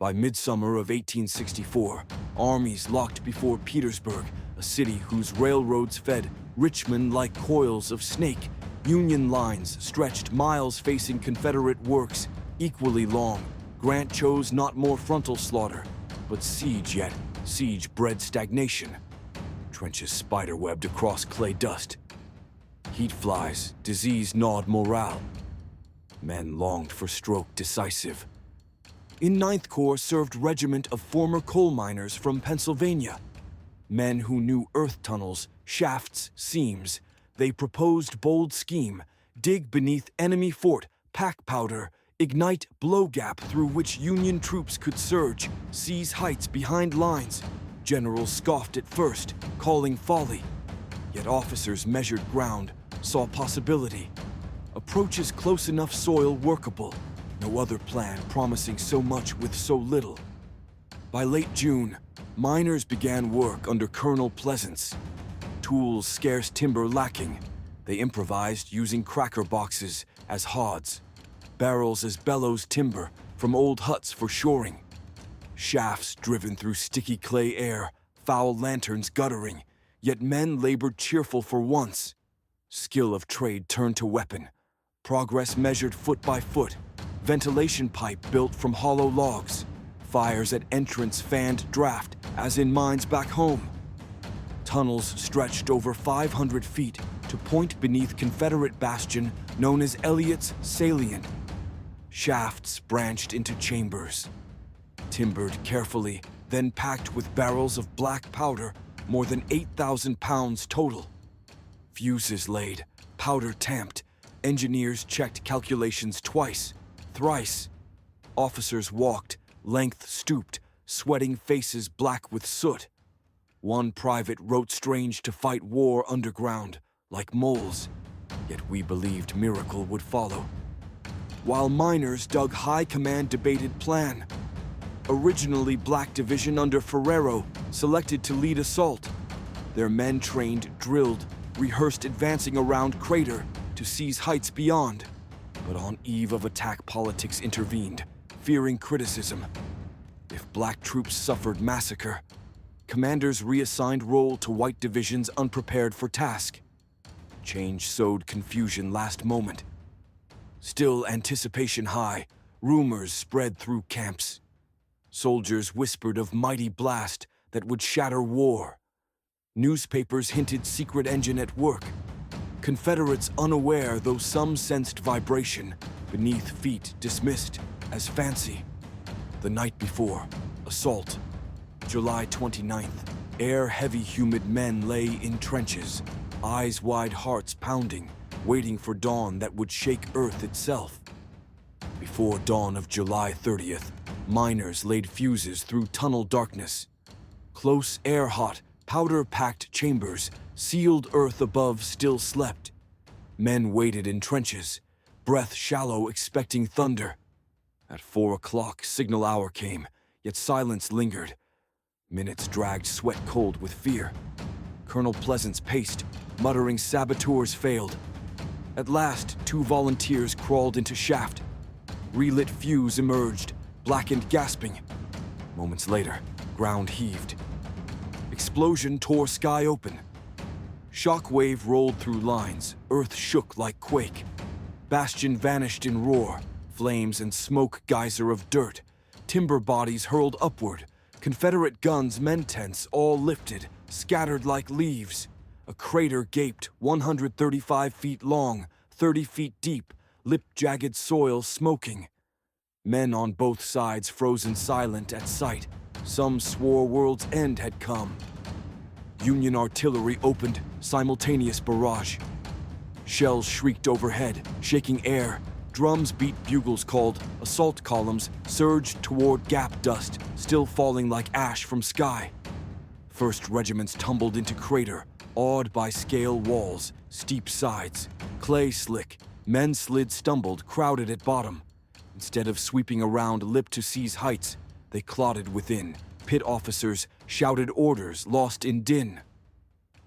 By midsummer of 1864, armies locked before Petersburg, a city whose railroads fed Richmond like coils of snake. Union lines stretched miles facing Confederate works equally long. Grant chose not more frontal slaughter, but siege, yet siege bred stagnation. Trenches spiderwebbed across clay dust. Heat flies, disease gnawed morale. Men longed for stroke decisive. In Ninth Corps served regiment of former coal miners from Pennsylvania. Men who knew earth tunnels, shafts, seams. They proposed bold scheme, dig beneath enemy fort, pack powder, ignite blow gap through which Union troops could surge, seize heights behind lines. Generals scoffed at first, calling folly. Yet officers measured ground, saw possibility. Approaches close enough soil workable. No other plan promising so much with so little. By late June, miners began work under Colonel Pleasance. Tools scarce, timber lacking. They improvised using cracker boxes as hods, barrels as bellows timber from old huts for shoring. Shafts driven through sticky clay air, foul lanterns guttering, yet men labored cheerful for once. Skill of trade turned to weapon, progress measured foot by foot, ventilation pipe built from hollow logs, fires at entrance fanned draft as in mines back home. Tunnels stretched over 500 feet to point beneath Confederate bastion known as Elliott's Salient. Shafts branched into chambers, timbered carefully, then packed with barrels of black powder, more than 8,000 pounds total. Fuses laid, powder tamped, engineers checked calculations twice, thrice. Officers walked, length stooped, sweating faces black with soot. One private wrote strange to fight war underground, like moles, yet we believed miracle would follow. While miners dug high command debated plan. Originally Black Division under Ferrero, selected to lead assault. Their men trained, drilled, rehearsed advancing around Crater to seize heights beyond. But on eve of attack politics intervened, fearing criticism. If black troops suffered massacre, commanders reassigned role to white divisions unprepared for task. Change sowed confusion last moment. Still anticipation high, rumors spread through camps. Soldiers whispered of mighty blast that would shatter war. Newspapers hinted secret engine at work. Confederates unaware, though some sensed vibration, beneath feet dismissed as fancy. The night before, assault. July 29th, air-heavy humid men lay in trenches, eyes wide, hearts pounding, waiting for dawn that would shake Earth itself. Before dawn of July 30th, miners laid fuses through tunnel darkness. Close, air-hot, powder-packed chambers, sealed earth above still slept. Men waited in trenches, breath shallow expecting thunder. At 4 o'clock, signal hour came, yet silence lingered. Minutes dragged sweat cold with fear. Colonel Pleasance paced, muttering saboteurs failed. At last, 2 volunteers crawled into shaft. Relit fuse emerged, blackened gasping. Moments later, ground heaved. Explosion tore sky open. Shockwave rolled through lines, earth shook like quake. Bastion vanished in roar, flames and smoke geyser of dirt. Timber bodies hurled upward. Confederate guns, men tents, all lifted, scattered like leaves. A crater gaped, 135 feet long, 30 feet deep, lip-jagged soil smoking. Men on both sides frozen silent at sight. Some swore world's end had come. Union artillery opened, simultaneous barrage. Shells shrieked overhead, shaking air. Drums beat, bugles called, assault columns surged toward gap dust, still falling like ash from sky. First regiments tumbled into Crater, awed by scale walls, steep sides, clay slick. Men slid, stumbled, crowded at bottom. Instead of sweeping around lip to seize heights, they clotted within. Pit officers shouted orders, lost in din.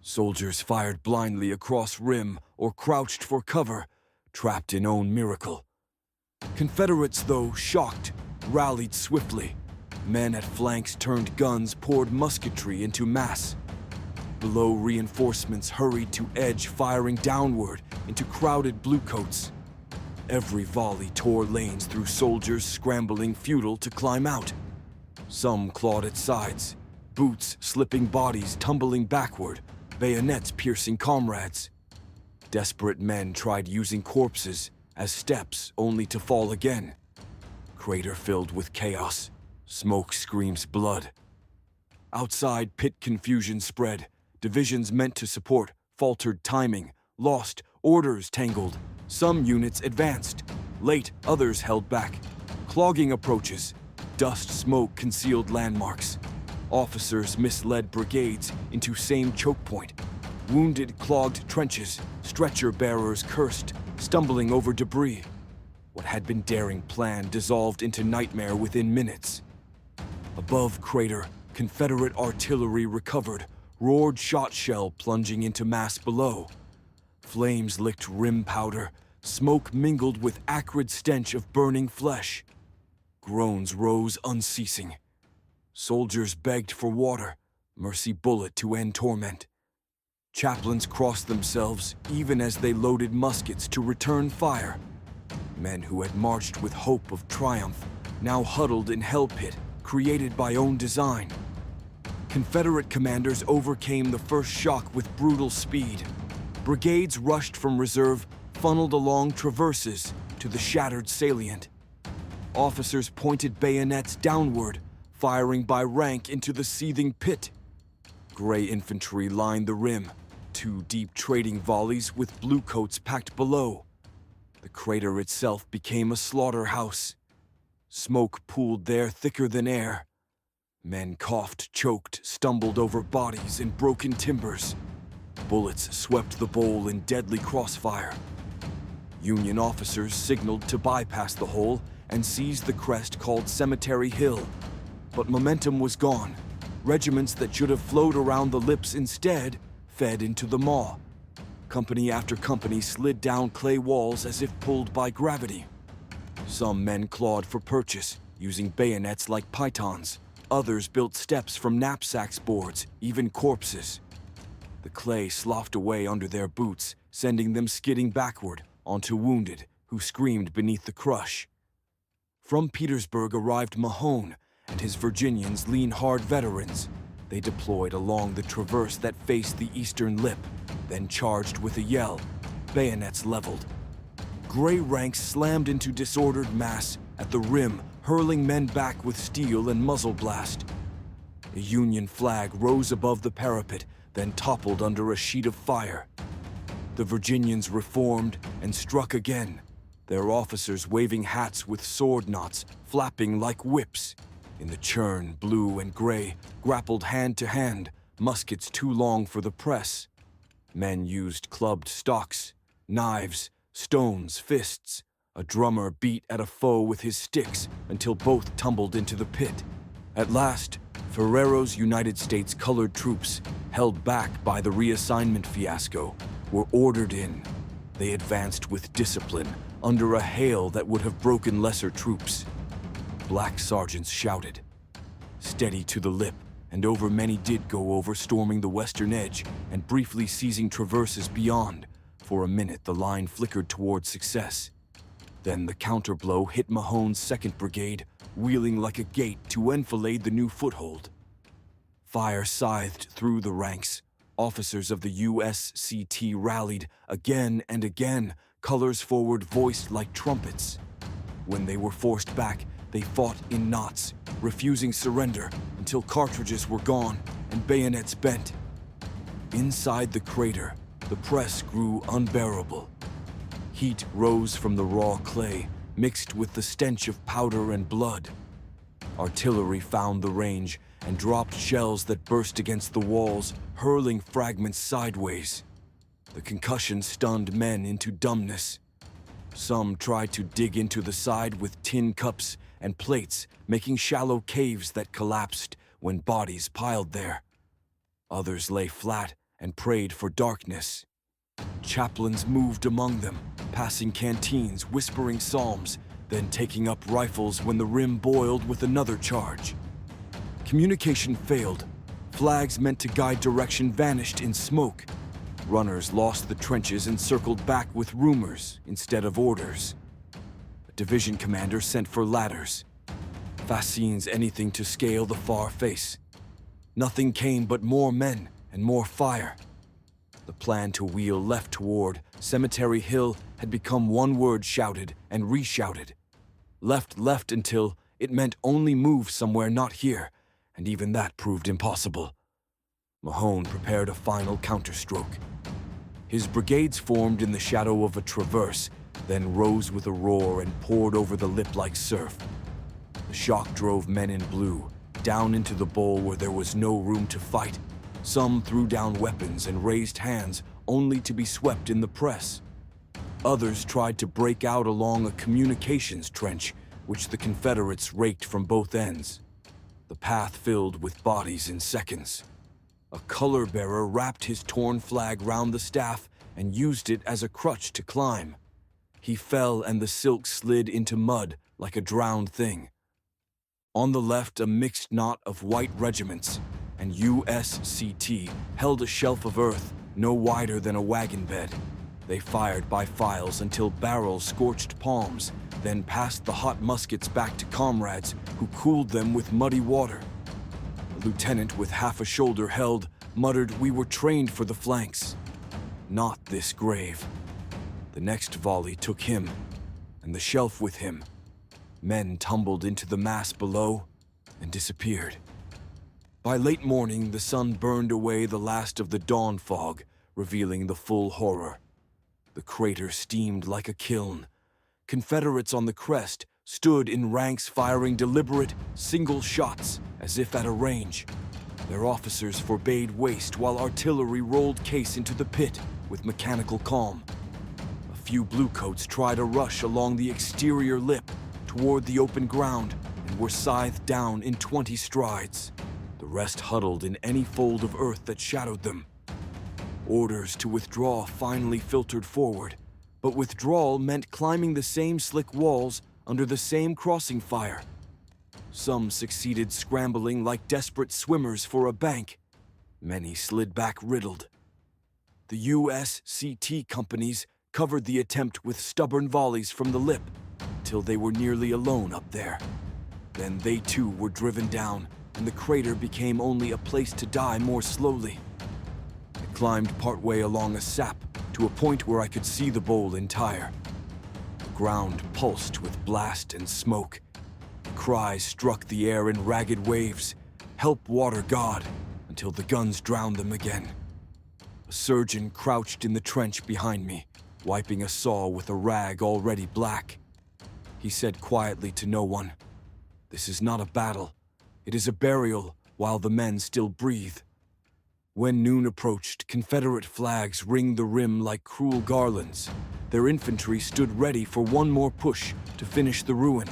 Soldiers fired blindly across rim or crouched for cover, trapped in own miracle. Confederates, though shocked, rallied swiftly. Men at flanks turned guns poured musketry into mass. Below, reinforcements hurried to edge, firing downward into crowded bluecoats. Every volley tore lanes through soldiers scrambling futile to climb out. Some clawed at sides, boots slipping bodies tumbling backward, bayonets piercing comrades. Desperate men tried using corpses as steps only to fall again. Crater filled with chaos. Smoke screams blood. Outside, pit confusion spread. Divisions meant to support faltered timing, lost, orders tangled. Some units advanced. Late, others held back. Clogging approaches. Dust smoke concealed landmarks. Officers misled brigades into same choke point. Wounded clogged trenches. Stretcher bearers cursed, stumbling over debris. What had been daring plan dissolved into nightmare within minutes. Above Crater, Confederate artillery recovered, roared shot shell plunging into mass below. Flames licked rim powder, smoke mingled with acrid stench of burning flesh. Groans rose unceasing. Soldiers begged for water, mercy bullet to end torment. Chaplains crossed themselves even as they loaded muskets to return fire. Men who had marched with hope of triumph now huddled in hell pit, created by own design. Confederate commanders overcame the first shock with brutal speed. Brigades rushed from reserve, funneled along traverses to the shattered salient. Officers pointed bayonets downward, firing by rank into the seething pit. Gray infantry lined the rim, 2 deep trading volleys with bluecoats packed below. The crater itself became a slaughterhouse. Smoke pooled there thicker than air. Men coughed, choked, stumbled over bodies and broken timbers. Bullets swept the bowl in deadly crossfire. Union officers signaled to bypass the hole and seize the crest called Cemetery Hill. But momentum was gone. Regiments that should have flowed around the lips instead fed into the maw. Company after company slid down clay walls as if pulled by gravity. Some men clawed for purchase, using bayonets like pythons. Others built steps from knapsacks boards, even corpses. The clay sloughed away under their boots, sending them skidding backward onto wounded who screamed beneath the crush. From Petersburg arrived Mahone and his Virginians, lean-hard veterans. They deployed along the traverse that faced the eastern lip, then charged with a yell, bayonets leveled. Gray ranks slammed into disordered mass at the rim, hurling men back with steel and muzzle blast. A Union flag rose above the parapet, then toppled under a sheet of fire. The Virginians reformed and struck again, their officers waving hats with sword knots flapping like whips. In the churn, blue and gray grappled hand to hand, muskets too long for the press. Men used clubbed stocks, knives, stones, fists. A drummer beat at a foe with his sticks until both tumbled into the pit. At last, Ferrero's United States colored troops, held back by the reassignment fiasco, were ordered in. They advanced with discipline under a hail that would have broken lesser troops. Black sergeants shouted. Steady to the lip, and over many did go over, storming the western edge and briefly seizing traverses beyond. For a minute, the line flickered toward success. Then the counterblow hit Mahone's 2nd Brigade, wheeling like a gate to enfilade the new foothold. Fire scythed through the ranks. Officers of the USCT rallied again and again, colors forward voiced like trumpets. When they were forced back, they fought in knots, refusing surrender until cartridges were gone and bayonets bent. Inside the crater, the press grew unbearable. Heat rose from the raw clay, mixed with the stench of powder and blood. Artillery found the range and dropped shells that burst against the walls, hurling fragments sideways. The concussion stunned men into dumbness. Some tried to dig into the side with tin cups and plates, making shallow caves that collapsed when bodies piled there. Others lay flat and prayed for darkness. Chaplains moved among them, passing canteens, whispering psalms, then taking up rifles when the rim boiled with another charge. Communication failed. Flags meant to guide direction vanished in smoke. Runners lost the trenches and circled back with rumors instead of orders. A division commander sent for ladders. Fascines anything to scale the far face. Nothing came but more men and more fire. The plan to wheel left toward Cemetery Hill had become one word shouted and reshouted. Left until it meant only move somewhere not here, and even that proved impossible. Mahone prepared a final counterstroke. His brigades formed in the shadow of a traverse, then rose with a roar and poured over the lip like surf. The shock drove men in blue down into the bowl where there was no room to fight. Some threw down weapons and raised hands only to be swept in the press. Others tried to break out along a communications trench, which the Confederates raked from both ends. The path filled with bodies in seconds. A color bearer wrapped his torn flag round the staff and used it as a crutch to climb. He fell and the silk slid into mud like a drowned thing. On the left, a mixed knot of white regiments, and USCT held a shelf of earth no wider than a wagon bed. They fired by files until barrels scorched palms, then passed the hot muskets back to comrades who cooled them with muddy water. A lieutenant with half a shoulder held muttered, "We were trained for the flanks." Not this grave. The next volley took him, and the shelf with him. Men tumbled into the mass below and disappeared. By late morning, the sun burned away the last of the dawn fog, revealing the full horror. The crater steamed like a kiln. Confederates on the crest stood in ranks firing deliberate, single shots, as if at a range. Their officers forbade waste while artillery rolled case into the pit with mechanical calm. A few bluecoats tried a rush along the exterior lip toward the open ground and were scythed down in 20 strides. The rest huddled in any fold of earth that shadowed them. Orders to withdraw finally filtered forward, but withdrawal meant climbing the same slick walls under the same crossing fire. Some succeeded scrambling like desperate swimmers for a bank. Many slid back riddled. The USCT companies covered the attempt with stubborn volleys from the lip till they were nearly alone up there. Then they too were driven down, and the crater became only a place to die more slowly. I climbed partway along a sap to a point where I could see the bowl entire. The ground pulsed with blast and smoke. Cries struck the air in ragged waves. "Help, water god," until the guns drowned them again. A surgeon crouched in the trench behind me, wiping a saw with a rag already black. He said quietly to no one, "This is not a battle. It is a burial while the men still breathe." When noon approached, Confederate flags ringed the rim like cruel garlands. Their infantry stood ready for one more push to finish the ruin.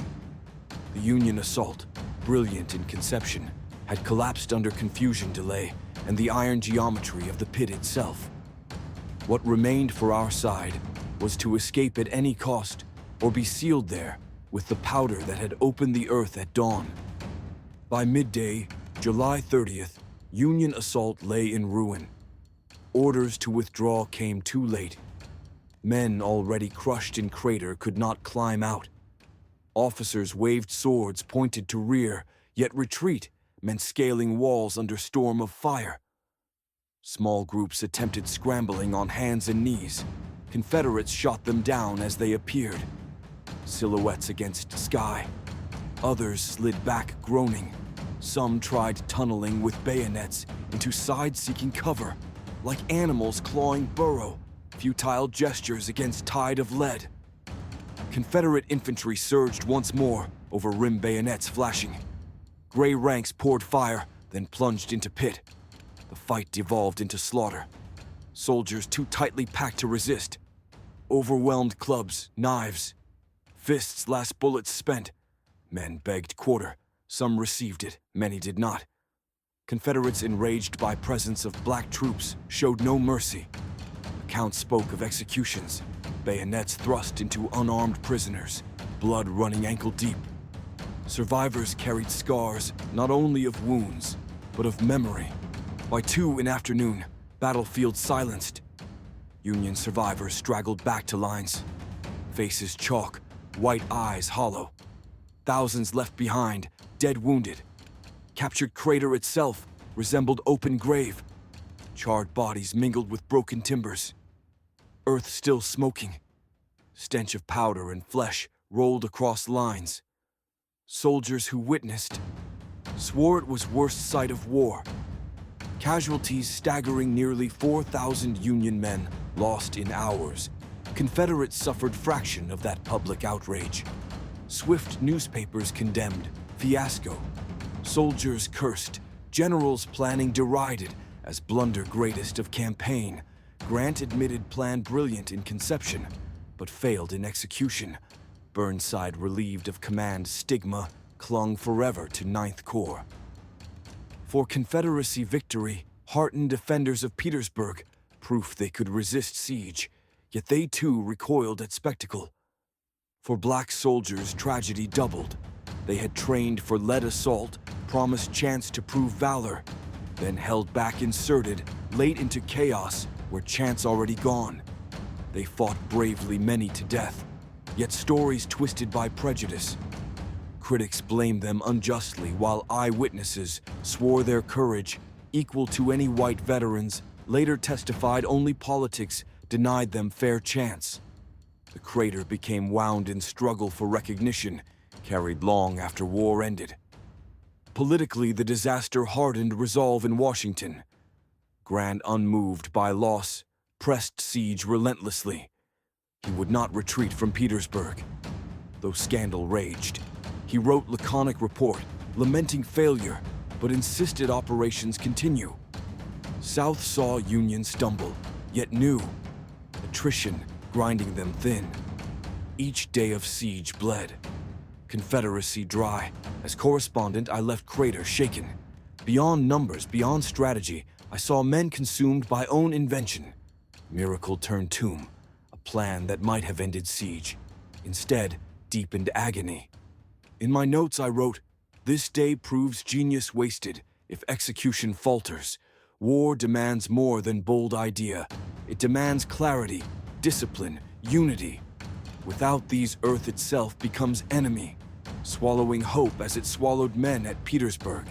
The Union assault, brilliant in conception, had collapsed under confusion delay and the iron geometry of the pit itself. What remained for our side was to escape at any cost or be sealed there with the powder that had opened the earth at dawn. By midday, July 30th, Union assault lay in ruin. Orders to withdraw came too late. Men already crushed in crater could not climb out. Officers waved swords pointed to rear, yet retreat meant scaling walls under storm of fire. Small groups attempted scrambling on hands and knees. Confederates shot them down as they appeared. Silhouettes against sky. Others slid back groaning. Some tried tunneling with bayonets into side-seeking cover, like animals clawing burrow, futile gestures against tide of lead. Confederate infantry surged once more over rim bayonets flashing. Gray ranks poured fire, then plunged into pit. The fight devolved into slaughter. Soldiers too tightly packed to resist. Overwhelmed clubs, knives. Fists' last bullets spent. Men begged quarter. Some received it, many did not. Confederates enraged by presence of black troops showed no mercy. Accounts spoke of executions, bayonets thrust into unarmed prisoners, blood running ankle deep. Survivors carried scars not only of wounds, but of memory. By 2 in afternoon, battlefield silenced. Union survivors straggled back to lines. Faces chalk, white eyes hollow. Thousands left behind, dead wounded. Captured crater itself resembled open grave. Charred bodies mingled with broken timbers. Earth still smoking. Stench of powder and flesh rolled across lines. Soldiers who witnessed swore it was worst sight of war. Casualties staggering nearly 4,000 Union men lost in hours. Confederates suffered fraction of that public outrage. Swift newspapers condemned, fiasco. Soldiers cursed, generals planning derided as blunder greatest of campaign. Grant admitted plan brilliant in conception, but failed in execution. Burnside, relieved of command stigma, clung forever to Ninth Corps. For Confederacy victory, heartened defenders of Petersburg, proof they could resist siege, yet they too recoiled at spectacle. For black soldiers, tragedy doubled. They had trained for lead assault, promised chance to prove valor, then held back inserted, late into chaos where chance already gone. They fought bravely many to death, yet stories twisted by prejudice. Critics blamed them unjustly, while eyewitnesses swore their courage, equal to any white veterans, later testified only politics denied them fair chance. The crater became wound in struggle for recognition, carried long after war ended. Politically, the disaster hardened resolve in Washington. Grant, unmoved by loss, pressed siege relentlessly. He would not retreat from Petersburg. Though scandal raged, he wrote laconic report, lamenting failure, but insisted operations continue. South saw Union stumble, yet knew. Attrition grinding them thin. Each day of siege bled. Confederacy dry. As correspondent, I left Crater shaken. Beyond numbers, beyond strategy, I saw men consumed by own invention. Miracle turned tomb, a plan that might have ended siege. Instead, deepened agony. In my notes I wrote, "This day proves genius wasted if execution falters. War demands more than bold idea. It demands clarity, discipline, unity. Without these, Earth itself becomes enemy, swallowing hope as it swallowed men at Petersburg."